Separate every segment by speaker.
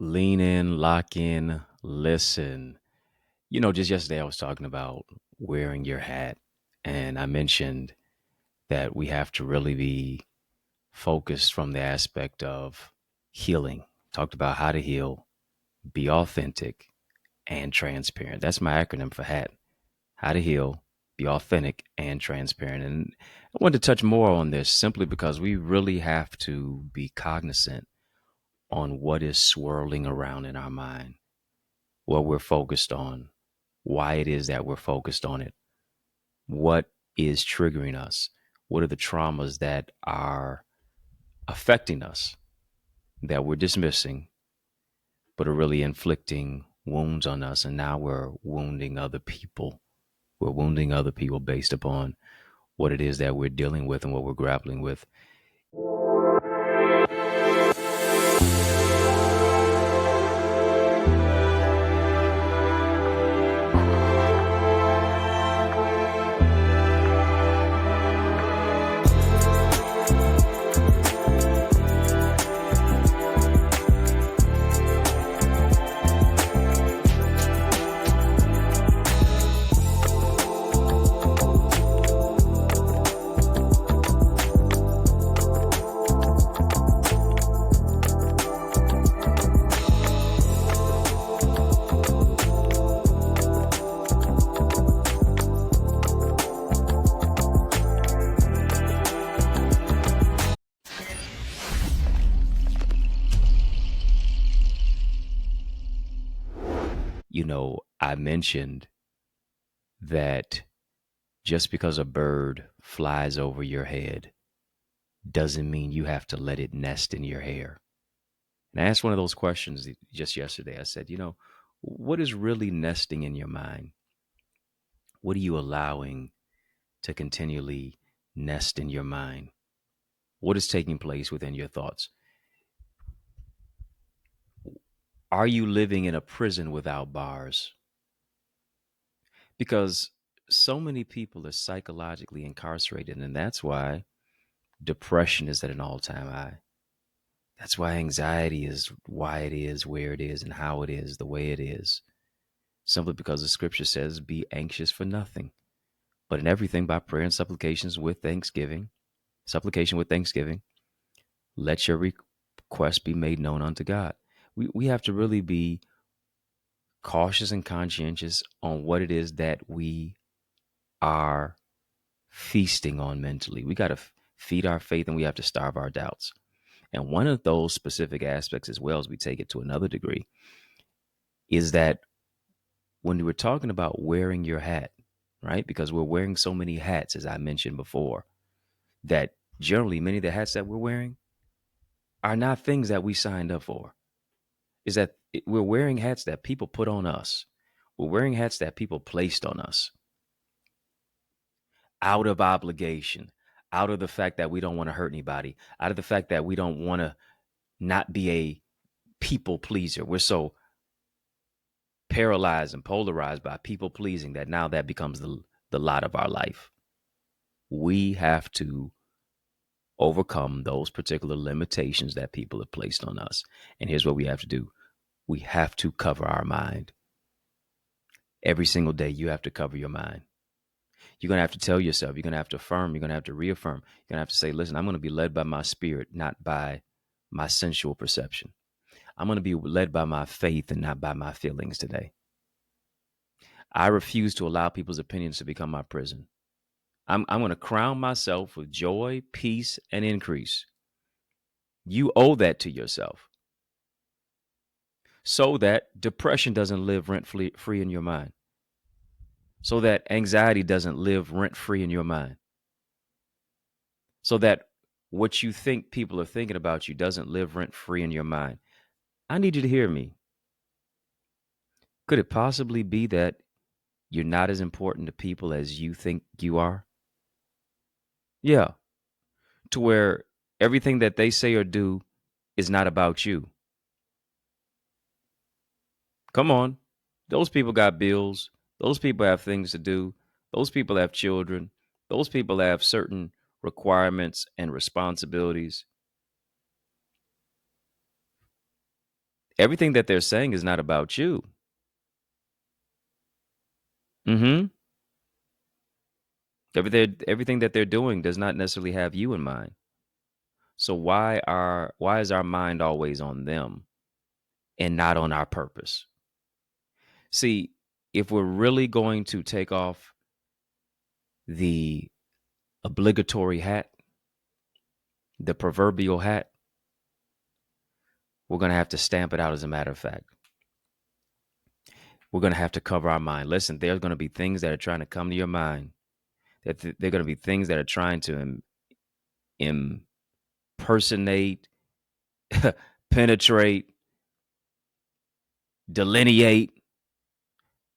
Speaker 1: Lean in, lock in, listen. Just yesterday I was talking about wearing your hat, and I mentioned that we have to really be focused from the aspect of healing. Talked about how to heal, be authentic, and transparent. That's my acronym for HAT. How to heal, be authentic, and transparent. And I wanted to touch more on this simply because we really have to be cognizant on what is swirling around in our mind, what we're focused on, why it is that we're focused on it, what is triggering us, what are the traumas that are affecting us that we're dismissing, but are really inflicting wounds on us. And now we're wounding other people. We're wounding other people based upon what it is that we're dealing with and what we're grappling with. I mentioned that just because a bird flies over your head doesn't mean you have to let it nest in your hair. And I asked one of those questions just yesterday. I said, what is really nesting in your mind? What are you allowing to continually nest in your mind? What is taking place within your thoughts? Are you living in a prison without bars? Because so many people are psychologically incarcerated, and that's why depression is at an all-time high. That's why anxiety is why it is, where it is, and how it is, the way it is. Simply because the scripture says, be anxious for nothing, but in everything by prayer and supplication with thanksgiving, let your request be made known unto God. We have to really be cautious and conscientious on what it is that we are feasting on mentally. We got to feed our faith and we have to starve our doubts. And one of those specific aspects, as well as we take it to another degree, is that when we're talking about wearing your hat, right? Because we're wearing so many hats, as I mentioned before, that generally many of the hats that we're wearing are not things that we signed up for. Is that we're wearing hats that people put on us. We're wearing hats that people placed on us out of obligation, out of the fact that we don't want to hurt anybody, out of the fact that we don't want to not be a people pleaser. We're so paralyzed and polarized by people pleasing that now that becomes the lot of our life. We have to overcome those particular limitations that people have placed on us. And here's what we have to do. We have to cover our mind. Every single day, you have to cover your mind. You're going to have to tell yourself, you're going to have to affirm, you're going to have to reaffirm. You're going to have to say, listen, I'm going to be led by my spirit, not by my sensual perception. I'm going to be led by my faith and not by my feelings today. I refuse to allow people's opinions to become my prison. I'm going to crown myself with joy, peace, and increase. You owe that to yourself so that depression doesn't live rent free in your mind, so that anxiety doesn't live rent free in your mind, so that what you think people are thinking about you doesn't live rent free in your mind. I need you to hear me. Could it possibly be that you're not as important to people as you think you are? Yeah, to where everything that they say or do is not about you. Come on. Those people got bills. Those people have things to do. Those people have children. Those people have certain requirements and responsibilities. Everything that they're saying is not about you. Mm-hmm. Everything that they're doing does not necessarily have you in mind. So why is our mind always on them and not on our purpose? See, if we're really going to take off the obligatory hat, the proverbial hat, we're going to have to stamp it out. As a matter of fact, we're going to have to cover our mind. Listen, there's going to be things that are trying to come to your mind. They're going to be things that are trying to impersonate, penetrate, delineate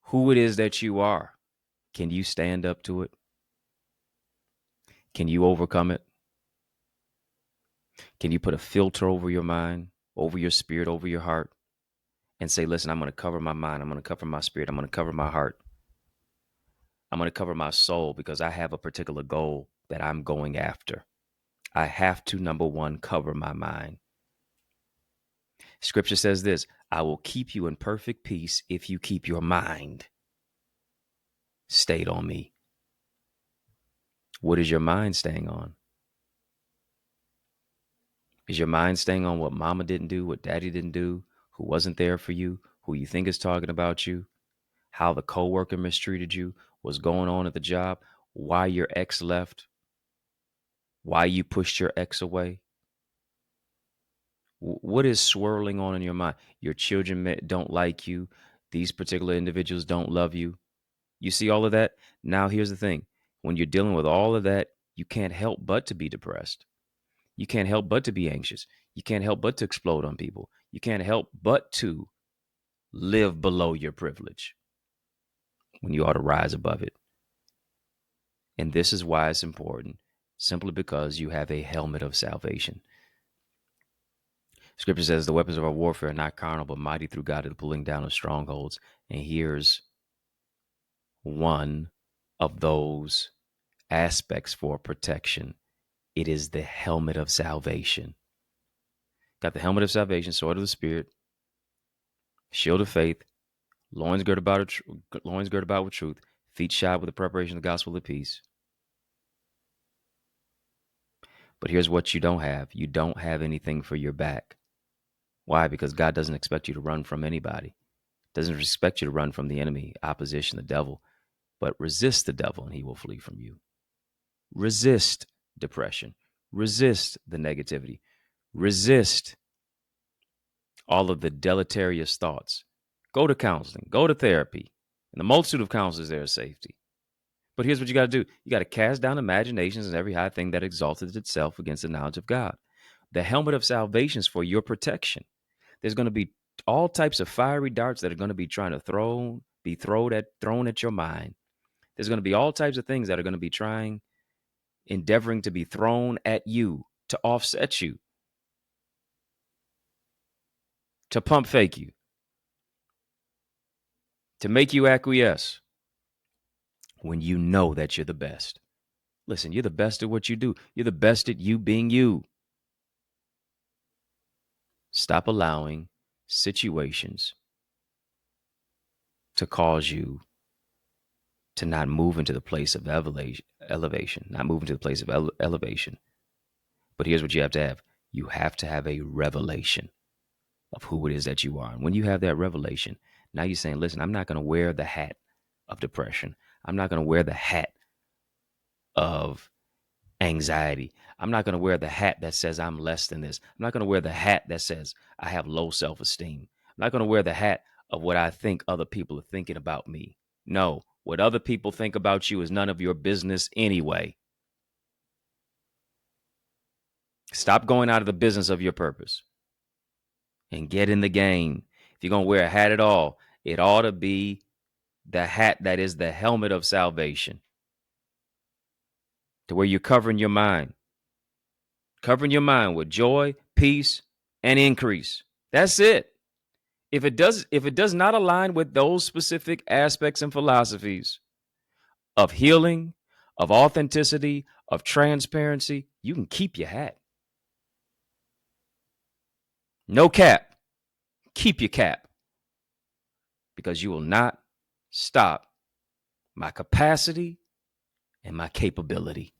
Speaker 1: who it is that you are. Can you stand up to it? Can you overcome it? Can you put a filter over your mind, over your spirit, over your heart, and say, listen, I'm going to cover my mind. I'm going to cover my spirit. I'm going to cover my heart. I'm going to cover my soul because I have a particular goal that I'm going after. I have to, number one, cover my mind. Scripture says this: I will keep you in perfect peace if you keep your mind stayed on me. What is your mind staying on? Is your mind staying on what mama didn't do, what daddy didn't do, who wasn't there for you, who you think is talking about you, how the coworker mistreated you, what's going on at the job, why your ex left, why you pushed your ex away? What is swirling on in your mind? Your children don't like you. These particular individuals don't love you. You see all of that? Now, here's the thing. When you're dealing with all of that, you can't help but to be depressed. You can't help but to be anxious. You can't help but to explode on people. You can't help but to live below your privilege when you ought to rise above it. And this is why it's important, simply because you have a helmet of salvation. Scripture says the weapons of our warfare are not carnal, but mighty through God to the pulling down of strongholds. And here's one of those aspects for protection. It is the helmet of salvation. Got the helmet of salvation, sword of the Spirit, shield of faith, loins girded about with truth, feet shod with the preparation of the gospel of peace. But here's what you don't have. You don't have anything for your back. Why? Because God doesn't expect you to run from anybody. Doesn't expect you to run from the enemy, opposition, the devil. But resist the devil and he will flee from you. Resist depression. Resist the negativity. Resist all of the deleterious thoughts. Go to counseling. Go to therapy. In the multitude of counselors, there is safety. But here's what you got to do. You got to cast down imaginations and every high thing that exalted itself against the knowledge of God. The helmet of salvation is for your protection. There's going to be all types of fiery darts that are going to be trying to thrown at your mind. There's going to be all types of things that are going to be endeavoring to be thrown at you to offset you, to pump fake you, to make you acquiesce when you know that you're the best. Listen, you're the best at what you do. You're the best at you being you. Stop allowing situations to cause you to not move into the place of elevation, not move into the place of elevation. But here's what you have to have. You have to have a revelation of who it is that you are. And when you have that revelation, now you're saying, listen, I'm not going to wear the hat of depression. I'm not going to wear the hat of anxiety. I'm not going to wear the hat that says I'm less than this. I'm not going to wear the hat that says I have low self-esteem. I'm not going to wear the hat of what I think other people are thinking about me. No, what other people think about you is none of your business anyway. Stop going out of the business of your purpose and get in the game. If you're going to wear a hat at all, it ought to be the hat that is the helmet of salvation, to where you're covering your mind with joy, peace, and increase. That's it. If it does not align with those specific aspects and philosophies of healing, of authenticity, of transparency, you can keep your hat. No cap. keep your cap, because you will not stop my capacity and my capability.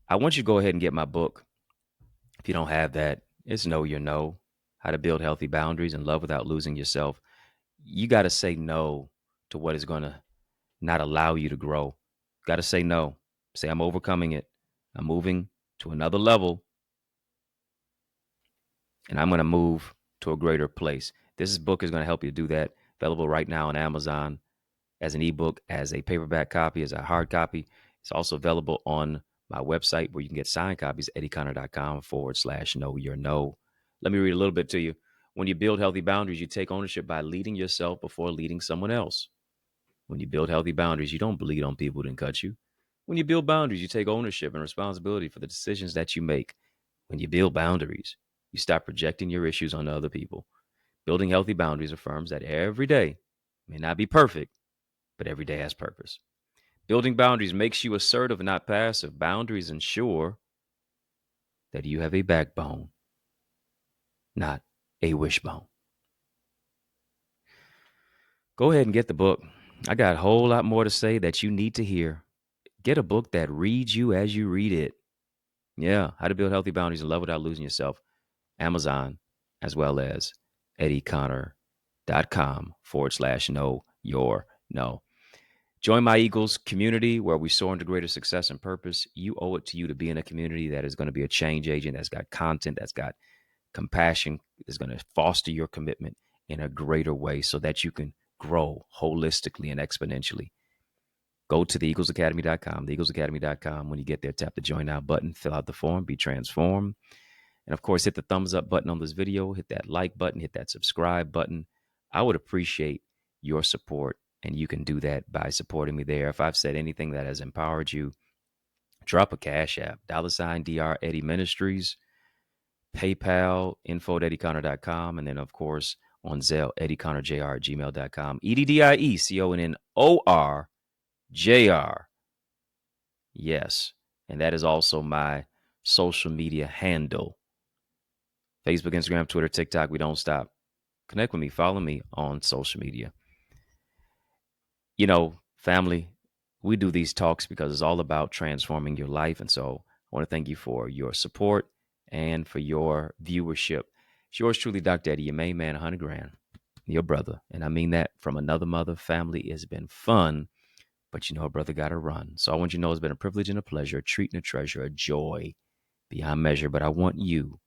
Speaker 1: I want you to go ahead and get my book. If you don't have that, it's Know Your No, How to Build Healthy Boundaries and Love Without Losing Yourself. You got to say no to what is going to not allow you to grow. Got to say no. Say, I'm overcoming it. I'm moving to another level, and I'm going to move to a greater place. This book is going to help you do that. Available right now on Amazon as an ebook, as a paperback copy, as a hard copy. It's also available on my website where you can get signed copies, EddieConnor.com/know your no. Let me read a little bit to you. When you build healthy boundaries, you take ownership by leading yourself before leading someone else. When you build healthy boundaries, you don't bleed on people who didn't cut you. When you build boundaries, you take ownership and responsibility for the decisions that you make. When you build boundaries, you stop projecting your issues onto other people. Building healthy boundaries affirms that every day may not be perfect, but every day has purpose. Building boundaries makes you assertive, not passive. Boundaries ensure that you have a backbone, not a wishbone. Go ahead and get the book. I got a whole lot more to say that you need to hear. Get a book that reads you as you read it. Yeah, How to Build Healthy Boundaries and Love Without Losing Yourself. Amazon, as well as EddieConnor.com/know your no. Join my Eagles community where we soar into greater success and purpose. You owe it to you to be in a community that is going to be a change agent, that's got content, that's got compassion, is going to foster your commitment in a greater way so that you can grow holistically and exponentially. Go to theeaglesacademy.com, theeaglesacademy.com. When you get there, tap the Join Now button, fill out the form, be transformed. And of course, hit the thumbs up button on this video, hit that like button, hit that subscribe button. I would appreciate your support, and you can do that by supporting me there. If I've said anything that has empowered you, drop a Cash App, $DR Eddie Ministries, PayPal, info@EddieConnor.com, and then, of course, on Zelle, EddieConnorJr@gmail.com, EddieConnorJr. Yes, and that is also my social media handle. Facebook, Instagram, Twitter, TikTok. We don't stop. Connect with me. Follow me on social media. You know, family, we do these talks because it's all about transforming your life. And so I want to thank you for your support and for your viewership. It's yours truly, Dr. Eddie, your main man, 100 grand, your brother. And I mean that from another mother. Family has been fun, but you know, a brother got to run. So I want you to know it's been a privilege and a pleasure, a treat and a treasure, a joy beyond measure. But I want you,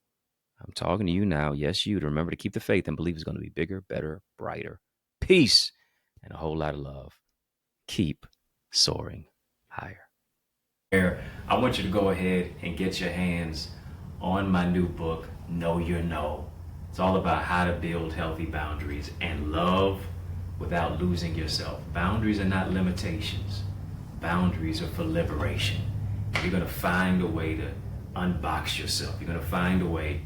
Speaker 1: I'm talking to you now, yes, you, to remember to keep the faith and believe it's going to be bigger, better, brighter. Peace and a whole lot of love. Keep soaring higher. I want you to go ahead and get your hands on my new book, Know Your No. It's all about how to build healthy boundaries and love without losing yourself. Boundaries are not limitations. Boundaries are for liberation. You're going to find a way to unbox yourself. You're going to find a way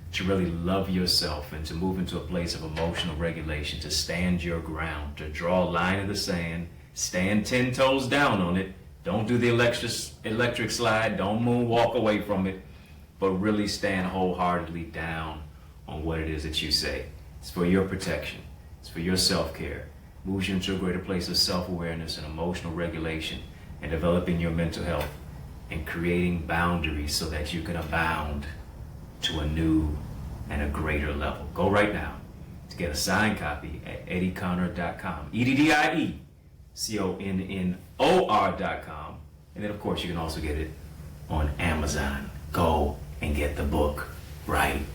Speaker 1: to really love yourself and to move into a place of emotional regulation, to stand your ground, to draw a line in the sand, stand 10 toes down on it. Don't do the electric slide. Don't moonwalk away from it, but really stand wholeheartedly down on what it is that you say. It's for your protection. It's for your self-care. Moves you into a greater place of self-awareness and emotional regulation, and developing your mental health and creating boundaries so that you can abound to a new and a greater level. Go right now to get a signed copy at EddieConnor.com, EddieConnor.com. And then, of course, you can also get it on Amazon. Go and get the book right